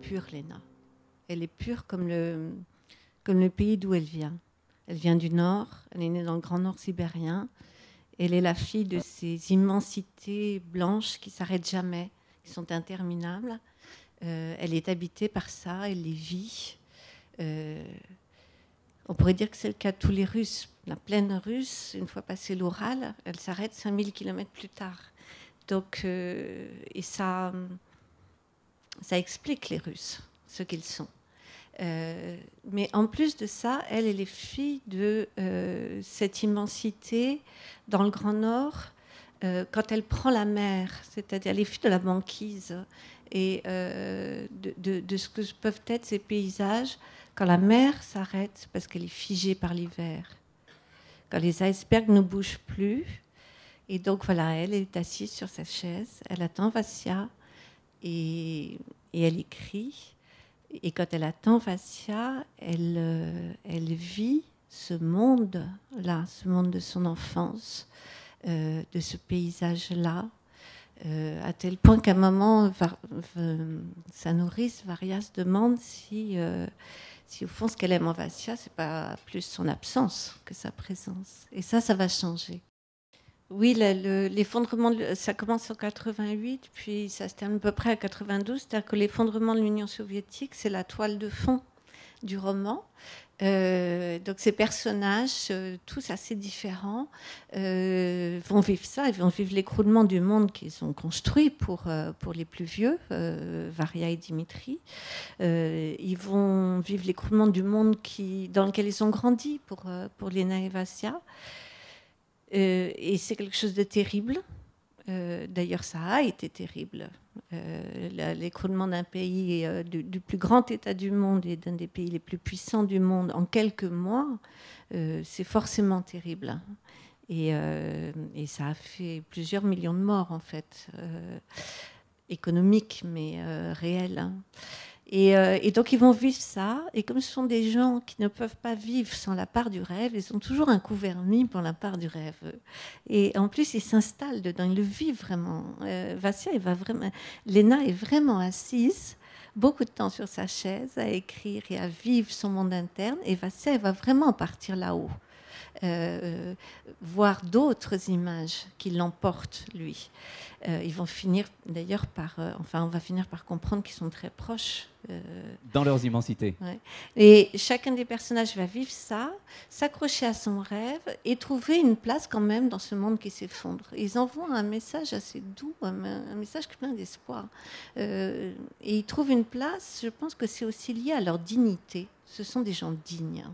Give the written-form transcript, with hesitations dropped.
pure, Léna. Elle est pure comme le pays d'où elle vient. Elle vient du Nord, elle est née dans le Grand Nord sibérien. Elle est la fille de ces immensités blanches qui ne s'arrêtent jamais, qui sont interminables. Elle est habitée par ça, elle les vit. On pourrait dire que c'est le cas de tous les Russes. La plaine russe, une fois passé l'Oural, elle s'arrête 5000 kilomètres plus tard. Donc, et ça explique les Russes, ce qu'ils sont. Mais en plus de ça, elle est fille de cette immensité dans le Grand Nord. Quand elle prend la mer, c'est-à-dire les filles de la banquise et de ce que peuvent être ces paysages quand la mer s'arrête parce qu'elle est figée par l'hiver, quand les icebergs ne bougent plus. Et donc voilà, elle est assise sur sa chaise, elle attend Vassia et elle écrit. Et quand elle attend Vassia, elle vit ce monde-là, ce monde de son enfance, de ce paysage-là, à tel point qu'à un moment, sa nourrice, Varia, se demande si au fond, ce qu'elle aime en Vassia, c'est pas plus son absence que sa présence. Et ça va changer. Oui, l'effondrement, ça commence en 88, puis ça se termine à peu près à 92. C'est-à-dire que l'effondrement de l'Union soviétique, c'est la toile de fond du roman. Donc ces personnages, tous assez différents, vont vivre ça. Ils vont vivre l'écroulement du monde qu'ils ont construit pour les plus vieux, Varia et Dimitri. Ils vont vivre l'écroulement du monde dans lequel ils ont grandi pour Léna et Vassia. Et c'est quelque chose de terrible. D'ailleurs, ça a été terrible. L'écroulement d'un pays, du plus grand État du monde et d'un des pays les plus puissants du monde en quelques mois, c'est forcément terrible. Et ça a fait plusieurs millions de morts, en fait, économiques, mais réels. Et donc, ils vont vivre ça. Et comme ce sont des gens qui ne peuvent pas vivre sans la part du rêve, ils ont toujours un coup vernis pour la part du rêve. Et en plus, ils s'installent dedans, ils le vivent vraiment. Vassia, Léna est vraiment assise beaucoup de temps sur sa chaise à écrire et à vivre son monde interne. Et Vassia, elle va vraiment partir là-haut. Voir d'autres images qui l'emportent, lui. Ils vont finir d'ailleurs on va finir par comprendre qu'ils sont très proches. Dans leurs immensités. Ouais. Et chacun des personnages va vivre ça, s'accrocher à son rêve et trouver une place quand même dans ce monde qui s'effondre. Ils envoient un message assez doux, un message plein d'espoir. Et ils trouvent une place, je pense que c'est aussi lié à leur dignité. Ce sont des gens dignes.